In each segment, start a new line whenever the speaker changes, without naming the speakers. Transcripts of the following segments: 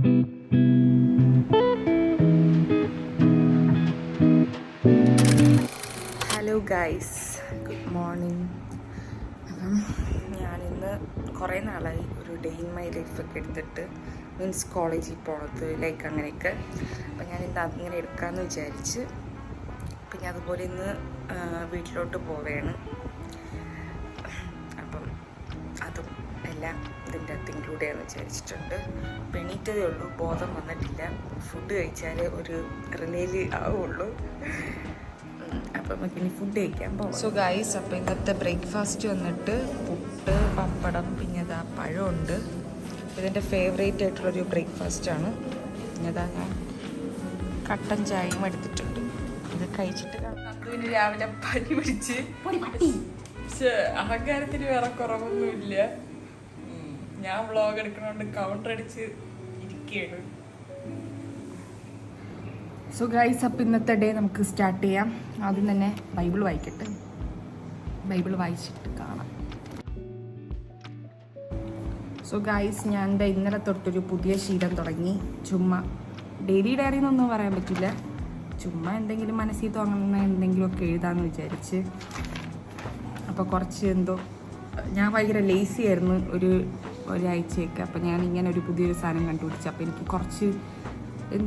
Hello guys, good morning. അപ്പം ഞാനിന്ന് കുറേ നാളായി ഒരു ഡേ ഇൻ മൈ ലൈഫൊക്കെ എടുത്തിട്ട്, മീൻസ് കോളേജിൽ പോണത് ലൈക്ക് അങ്ങനെയൊക്കെ. അപ്പം ഞാനിന്ന് അങ്ങനെ എടുക്കാമെന്ന് വിചാരിച്ച്, പിന്നെ അതുപോലെ ഇന്ന് വീട്ടിലോട്ട് പോവുകയാണ്. അപ്പം അതും എല്ലാം ഇതിൻ്റെ അകത്ത് ഇൻക്ലൂഡ് ചെയ്യാമെന്ന് വിചാരിച്ചിട്ടുണ്ട്. അപ്പം എണീറ്റതേ ഉള്ളൂ, ബോധം വന്നിട്ടില്ല. ഫുഡ് കഴിച്ചാൽ ഒരു റിലേലി ആവുള്ളൂ. അപ്പം നമുക്കിനി ഫുഡ് കഴിക്കാൻ പോകാം. സോ ഗൈസ്, അപ്പോൾ ഇന്നത്തെ ബ്രേക്ക്ഫാസ്റ്റ് വന്നിട്ട് പുട്ട്, പപ്പടം, പിന്നെ ഇതാ പഴമുണ്ട്. ഇതെൻ്റെ ഫേവറേറ്റ് ആയിട്ടുള്ളൊരു ബ്രേക്ക്ഫാസ്റ്റാണ്. പിന്നെ ഇതാ ഞാൻ കട്ടൻ ചായയും എടുത്തിട്ടുണ്ട്. ഇത് കഴിച്ചിട്ട് നന്ദുവിന് രാവിലെ പനി പിടിച്ച്, പക്ഷേ അഹങ്കാരത്തിന് വേറെ കുറവൊന്നുമില്ല. ഞാൻ വ്ളോഗ് എടുക്കണോണ്ട് കൗണ്ടർ അടിച്ച് ഇരിക്കുകയാണ്. സോ ഗൈസ്, അപ്പം ഇന്നത്തെ ഡേ നമുക്ക് സ്റ്റാർട്ട് ചെയ്യാം. ആദ്യം തന്നെ ബൈബിൾ വായിക്കട്ടെ. ബൈബിൾ വായിച്ചിട്ട് കാണാം. സോ ഗൈസ്, ഞാൻ ഇന്നലെ തൊട്ടൊരു പുതിയ ശീലം തുടങ്ങി. ചുമ്മാ ഡെയിലി ഡയറി എന്നൊന്നും പറയാൻ പറ്റില്ല, ചുമ്മാ എന്തെങ്കിലും മനസ്സിൽ തോന്നുന്ന എന്തെങ്കിലുമൊക്കെ എഴുതാമെന്ന് വിചാരിച്ച്. അപ്പോൾ കുറച്ച് ഞാൻ ഭയങ്കര ലേസി ആയിരുന്നു ഒരാഴ്ചയൊക്കെ. അപ്പോൾ ഞാൻ ഇങ്ങനെ ഒരു പുതിയൊരു സാധനം കണ്ടുപിടിച്ചു. അപ്പോൾ എനിക്ക് കുറച്ച്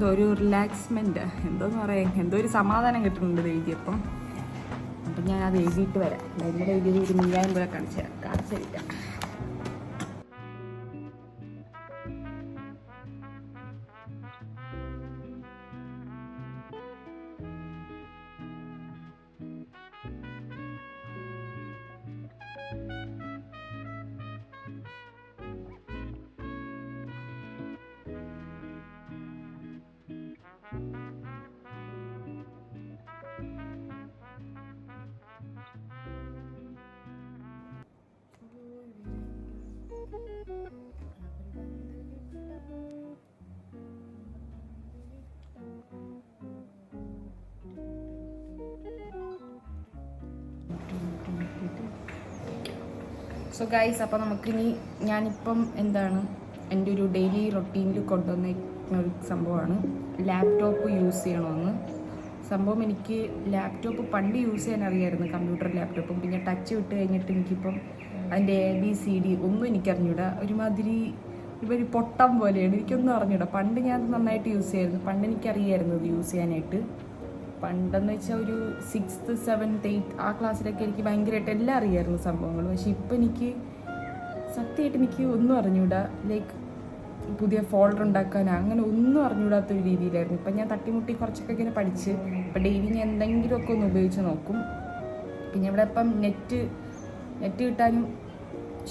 ഒരു റിലാക്സ്മെൻറ്റ്, എന്തോന്ന് പറയാം, ഒരു സമാധാനം കിട്ടുന്നുണ്ട് എഴുതിയപ്പം. അപ്പം ഞാൻ അത് എഴുതിയിട്ട് വരാം. ഇന്നലെ എഴുതിയത് ഒരു മീരായം പോലെ കാണിച്ചില്ല. സോ ഗൈസ്, അപ്പോൾ നമുക്കിനി ഞാനിപ്പം എൻ്റെ ഒരു ഡെയിലി റൊട്ടീനിൽ കൊണ്ടുവന്ന ഒരു സംഭവമാണ് ലാപ്ടോപ്പ് യൂസ് ചെയ്യണമെന്ന്. സംഭവം എനിക്ക് ലാപ്ടോപ്പ് പണ്ട് യൂസ് ചെയ്യാൻ അറിയാമായിരുന്നു, കമ്പ്യൂട്ടർ ലാപ്ടോപ്പും. പിന്നെ ടച്ച് വിട്ട് കഴിഞ്ഞിട്ട് എനിക്കിപ്പം അതിൻ്റെ ABCD ഒന്നും എനിക്കറിഞ്ഞൂടാ. ഒരുമാതിരി ഒരു പൊട്ടം പോലെയാണ്, എനിക്കൊന്നും അറിഞ്ഞൂടാ. പണ്ട് ഞാൻ നന്നായിട്ട് യൂസ് ചെയ്യായിരുന്നു. പണ്ട് എനിക്കറിയായിരുന്നു ഇത് യൂസ് ചെയ്യാനായിട്ട്. പണ്ടെന്ന് വെച്ചാൽ ഒരു 6th 7th 8th ആ ക്ലാസ്സിലൊക്കെ എനിക്ക് ഭയങ്കരമായിട്ട് എല്ലാം അറിയായിരുന്നു സംഭവങ്ങൾ. പക്ഷെ ഇപ്പം എനിക്ക് സത്യമായിട്ട് എനിക്ക് ഒന്നും അറിഞ്ഞൂടാ. ലൈക്ക് പുതിയ ഫോൾഡർ ഉണ്ടാക്കാൻ അങ്ങനെ ഒന്നും അറിഞ്ഞൂടാത്തൊരു രീതിയിലായിരുന്നു. ഇപ്പം ഞാൻ തട്ടിമുട്ടി കുറച്ചൊക്കെ ഇങ്ങനെ പഠിച്ച് ഇപ്പം ഡെയിലി ഞാൻ എന്തെങ്കിലുമൊക്കെ ഒന്ന് ഉപയോഗിച്ച് നോക്കും. പിന്നെ ഇവിടെ ഇപ്പം നെറ്റ് കിട്ടാനും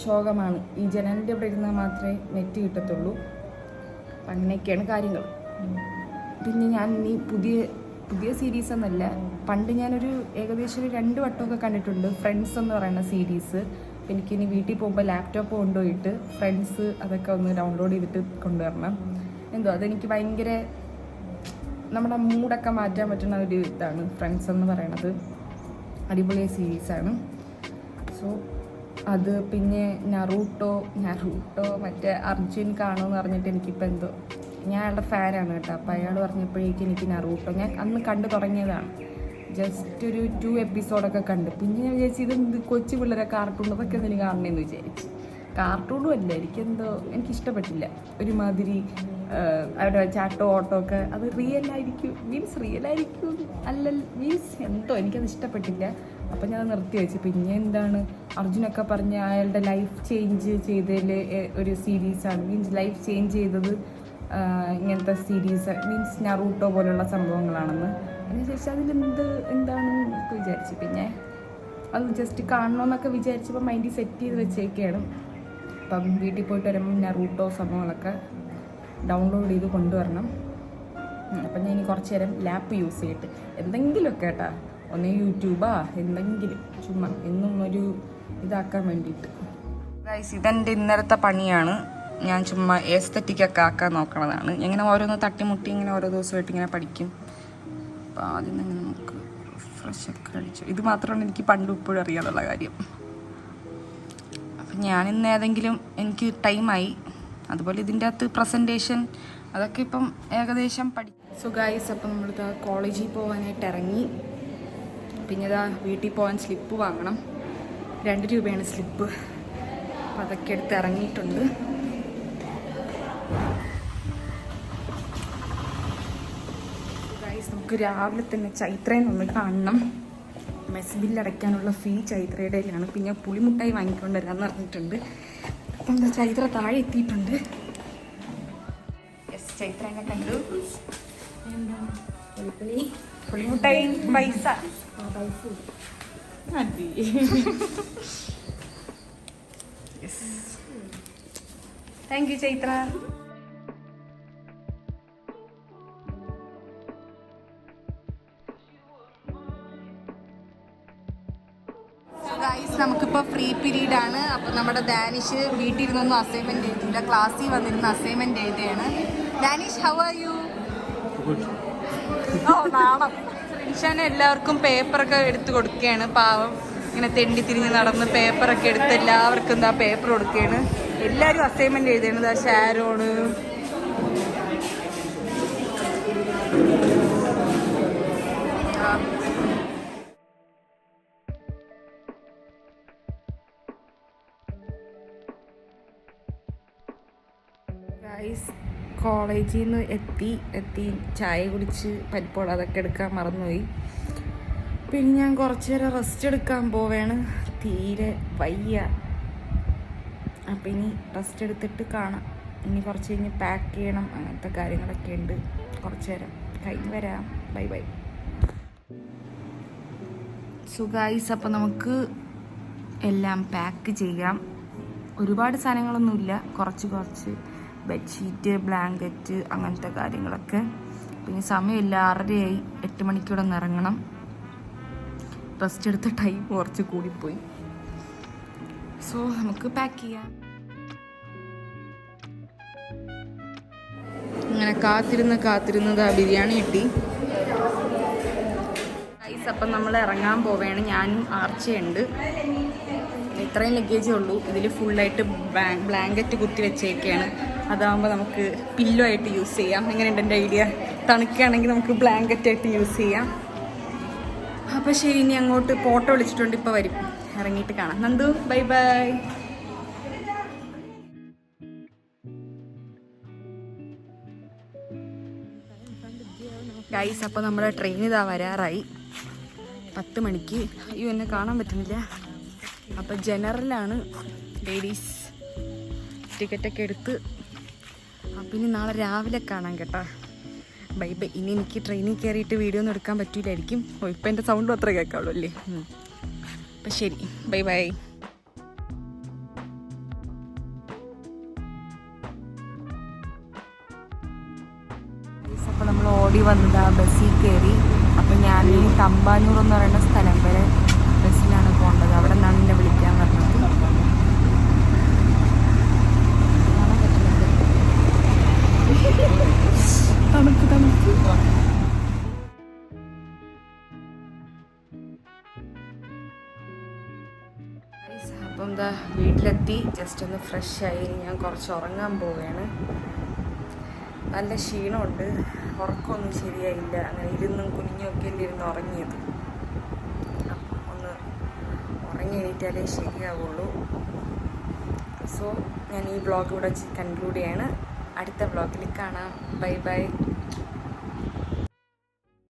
ശോകമാണ്. ഈ ജനലിൻ്റെ ഇവിടെ ഇരുന്നാൽ മാത്രമേ നെറ്റ് കിട്ടത്തുള്ളൂ. അപ്പം അങ്ങനെയൊക്കെയാണ് കാര്യങ്ങൾ. പിന്നെ ഞാൻ ഇനി പുതിയ സീരീസ് ഒന്നുമല്ല, പണ്ട് ഞാനൊരു ഏകദേശം ഒരു 2 വട്ടമൊക്കെ കണ്ടിട്ടുണ്ട് ഫ്രണ്ട്സ് എന്ന് പറയുന്ന സീരീസ്. അപ്പം എനിക്കിനി വീട്ടിൽ പോകുമ്പോൾ ലാപ്ടോപ്പ് കൊണ്ടുപോയിട്ട് ഫ്രണ്ട്സ് അതൊക്കെ ഒന്ന് ഡൗൺലോഡ് ചെയ്തിട്ട് കൊണ്ടുവരണം. അതെനിക്ക് ഭയങ്കര നമ്മുടെ മൂഡൊക്കെ മാറ്റാൻ പറ്റുന്ന ഒരു ഇതാണ് ഫ്രണ്ട്സ് എന്ന് പറയണത്. അടിപൊളിയ സീരീസാണ്. സോ അത് പിന്നെ നറൂട്ടോ മറ്റേ അർജുൻ കാണുമെന്ന് പറഞ്ഞിട്ട് എനിക്കിപ്പോൾ ഞാൻ അയാളുടെ ഫാനാണ് കേട്ടോ. അപ്പോൾ അയാൾ പറഞ്ഞപ്പോഴേക്കും എനിക്ക് നറൂട്ടോ ഞാൻ അന്ന് കണ്ടു തുടങ്ങിയതാണ്. ജസ്റ്റ് ഒരു 2 എപ്പിസോഡൊക്കെ കണ്ട്. പിന്നെ ഞാൻ വിചാരിച്ചു ഇത് കൊച്ചു പിള്ളേരെ കാർട്ടൂൺ അതൊക്കെ എന്തെങ്കിലും കാണണമെന്ന് വിചാരിച്ചു. കാർട്ടൂണും അല്ല, എനിക്കിഷ്ടപ്പെട്ടില്ല. ഒരുമാതിരി അവിടെ ചാട്ടോ ഓട്ടോ ഒക്കെ അത് റിയലായിരിക്കും അല്ല എനിക്കത് ഇഷ്ടപ്പെട്ടില്ല. അപ്പം ഞാൻ നിർത്തി വെച്ചു. പിന്നെ അർജുനൊക്കെ പറഞ്ഞ അയാളുടെ ലൈഫ് ചേഞ്ച് ചെയ്തതിൽ ഒരു സീരീസാണ്. ലൈഫ് ചേഞ്ച് ചെയ്തത് ഇങ്ങനത്തെ സീരീസ് നറൂട്ടോ പോലുള്ള സംഭവങ്ങളാണെന്ന്. അതിനുശേഷം എന്താണെന്ന് വിചാരിച്ചു. പിന്നെ അത് ജസ്റ്റ് കാണണമെന്നൊക്കെ വിചാരിച്ചപ്പോൾ മൈൻഡിൽ സെറ്റ് ചെയ്ത് വെച്ചേക്കാണ്. അപ്പം വീട്ടിൽ പോയിട്ട് വരുമ്പോൾ നറൂട്ടോ സംഭവങ്ങളൊക്കെ ഡൗൺലോഡ് ചെയ്ത് കൊണ്ടുവരണം. അപ്പം ഞാൻ ഇനി കുറച്ച് നേരം ലാപ്പ് യൂസ് ചെയ്തിട്ട് എന്തെങ്കിലുമൊക്കെ കേട്ടാ, ഒന്ന് യൂട്യൂബാ എന്തെങ്കിലും ചുമ്മാ എന്നും ഒരു ഇതാക്കാൻ വേണ്ടിയിട്ട്. ഇതെൻ്റെ ഇന്നലത്തെ പണിയാണ്. ഞാൻ ചുമ്മാ എസ്തറ്റിക്കൊക്കെ ആക്കാൻ നോക്കണതാണ്. ഇങ്ങനെ ഓരോന്ന് തട്ടിമുട്ടി ഇങ്ങനെ ഓരോ ദിവസമായിട്ട് ഇങ്ങനെ പഠിക്കും. അപ്പോൾ ആദ്യം തന്നെ നമുക്ക് ഫ്രഷൊക്കെ കഴിച്ചു. ഇത് മാത്രമാണ് എനിക്ക് പണ്ടും ഇപ്പോഴും അറിയാനുള്ള കാര്യം. അപ്പം ഞാനിന്ന് എനിക്ക് ടൈമായി. അതുപോലെ ഇതിൻ്റെ അകത്ത് പ്രസൻറ്റേഷൻ അതൊക്കെ ഇപ്പം ഏകദേശം സോ ഗൈസ്, അപ്പം നമ്മളിതാ കോളേജിൽ പോകാനായിട്ട് ഇറങ്ങി. പിന്നെ ഇതാ വീട്ടിൽ പോകാൻ സ്ലിപ്പ് വാങ്ങണം. 2 രൂപയാണ് സ്ലിപ്പ്. അപ്പം അതൊക്കെ എടുത്ത് ഇറങ്ങിയിട്ടുണ്ട്. ഗൈസ്, നമുക്ക് രാവിലെ തന്നെ ചൈത്രയെ ഒന്ന് കാണണം. മെസ് ബില്ല് അടയ്ക്കാനുള്ള ഫീ ചൈത്രയുടെയിലാണ്. പിന്നെ പുളിമുട്ടായി വാങ്ങിക്കൊണ്ട് വരാമെന്ന് പറഞ്ഞിട്ടുണ്ട്. അപ്പം എന്താ ചൈത്ര താഴെ എത്തിയിട്ടുണ്ട്. യെസ്, ചൈത്ര എന്നെ കണ്ടു. പുളിമുട്ടായി പൈസ താങ്ക് യു ചൈത്ര. നമുക്കിപ്പോൾ ഫ്രീ പീരീഡ് ആണ്. അപ്പോൾ നമ്മുടെ ഡാനിഷ് വീട്ടിൽ ഇരുന്നൊന്നും അസൈൻമെന്റ് എഴുതിയില്ല, ക്ലാസ്സിൽ വന്നിരുന്ന അസൈൻമെന്റ് എഴുതുകയാണ്. Danish, how are you? ഓ നാണം. റിൻഷാന് എല്ലാവർക്കും പേപ്പറൊക്കെ എടുത്ത് കൊടുക്കുകയാണ്. പാവം ഇങ്ങനെ തെണ്ടി തിരിഞ്ഞ് നടന്ന് പേപ്പറൊക്കെ എടുത്ത് എല്ലാവർക്കും എന്താ പേപ്പർ കൊടുക്കുകയാണ്. എല്ലാവരും അസൈൻമെന്റ് എഴുതുകയാണ്. ഷാരോണ്, കോളേജിൽ നിന്ന് എത്തി ചായ കുടിച്ച് പരിപ്പോട് അതൊക്കെ എടുക്കാൻ മറന്നുപോയി. പിന്നെ ഞാൻ കുറച്ച് നേരം റെസ്റ്റ് എടുക്കാൻ പോവുകയാണ്. തീരെ വയ്യ. അപ്പം ഇനി റെസ്റ്റ് എടുത്തിട്ട് കാണാം. ഇനി കുറച്ച് കഴിഞ്ഞ് പാക്ക് ചെയ്യണം, അങ്ങനത്തെ കാര്യങ്ങളൊക്കെ ഉണ്ട്. കുറച്ച് നേരം കഴിഞ്ഞ് വരാം. Bye bye. സുഗായിസ്, അപ്പം നമുക്ക് എല്ലാം പാക്ക് ചെയ്യാം. ഒരുപാട് സാധനങ്ങളൊന്നുമില്ല, കുറച്ച് ബെഡ്ഷീറ്റ്, ബ്ലാങ്കറ്റ്, അങ്ങനത്തെ കാര്യങ്ങളൊക്കെ. പിന്നെ സമയമില്ല, 6:30 8 മണിക്കൂടെ ഒന്ന് ഇറങ്ങണം. റെസ്റ്റ് എടുത്ത ടൈം കുറച്ച് കൂടിപ്പോയി. സോ നമുക്ക് പാക്ക് ചെയ്യാം. അങ്ങനെ കാത്തിരുന്നതാ ബിരിയാണി കിട്ടി. ഗൈസ്, അപ്പം നമ്മൾ ഇറങ്ങാൻ പോവുകയാണ്. ഞാനും ആർച്ചയുണ്ട്. ഇത്രയും ലഗേജേ ഉള്ളൂ. ഇതിൽ ഫുള്ളായിട്ട് ബ്ലാങ്കറ്റ് കുത്തി വെച്ചേക്കാണ്. അതാകുമ്പോൾ നമുക്ക് പില്ലോ ആയിട്ട് യൂസ് ചെയ്യാം. എങ്ങനെയുണ്ട് എൻ്റെ ഐഡിയ? തണുക്കുകയാണെങ്കിൽ നമുക്ക് ബ്ലാങ്കറ്റ് ആയിട്ട് യൂസ് ചെയ്യാം. അപ്പോൾ ശരി, ഇനി അങ്ങോട്ട് ഫോട്ടോ വിളിച്ചിട്ടുണ്ട്, ഇപ്പോൾ വരും. ഇറങ്ങിയിട്ട് കാണാം. Nandu, bye bye. ഗൈസ്, അപ്പോൾ നമ്മുടെ ട്രെയിൻ ഇതാ വരാറായി. 10 മണിക്ക്. അയ്യോ, എന്നെ കാണാൻ പറ്റുന്നില്ല. അപ്പോൾ ജനറലാണ്, ലേഡീസ് ടിക്കറ്റൊക്കെ എടുത്ത്. അപ്പം ഇനി നാളെ രാവിലെ കാണാം കേട്ടോ. Bye bye. ഇനി എനിക്ക് ട്രെയിനിൽ കയറിയിട്ട് വീഡിയോ ഒന്നും എടുക്കാൻ പറ്റില്ലായിരിക്കും. ഇപ്പം എൻ്റെ സൗണ്ടും അത്ര കേൾക്കാവുള്ളൂ അല്ലേ. അപ്പം ശരി, ബൈ ബൈ. അപ്പോൾ നമ്മൾ ഓടി വന്നത് ആ ബസ്സിൽ കയറി. അപ്പം ഞാൻ ഈ തമ്പാനൂർ എന്ന് പറയുന്ന സ്ഥലം വരെ ബസ്സിലാണ് പോകേണ്ടത്. അവിടെ നിന്നാണ് എന്നെ വിളിക്കാൻ പറഞ്ഞത്. തണുപ്പ്. അപ്പം എന്താ വീട്ടിലെത്തി, ജസ്റ്റ് ഒന്ന് ഫ്രഷായി. ഞാൻ കുറച്ച് ഉറങ്ങാൻ പോവുകയാണ്. നല്ല ക്ഷീണമുണ്ട്, ഉറക്കമൊന്നും ശരിയായില്ല. അങ്ങനെ ഇരുന്നും കുനിഞ്ഞൊക്കെ ഇരുന്ന് ഉറങ്ങിയത്. അപ്പം ഒന്ന് ഉറങ്ങി എണീറ്റാലേ ശരിയാവുള്ളൂ. സോ ഞാൻ ഈ വ്ളോഗ് ഇവിടെ കൺക്ലൂഡ് ചെയ്യാണ്. അടുത്ത വ്ളോഗിൽ കാണാം. Bye bye.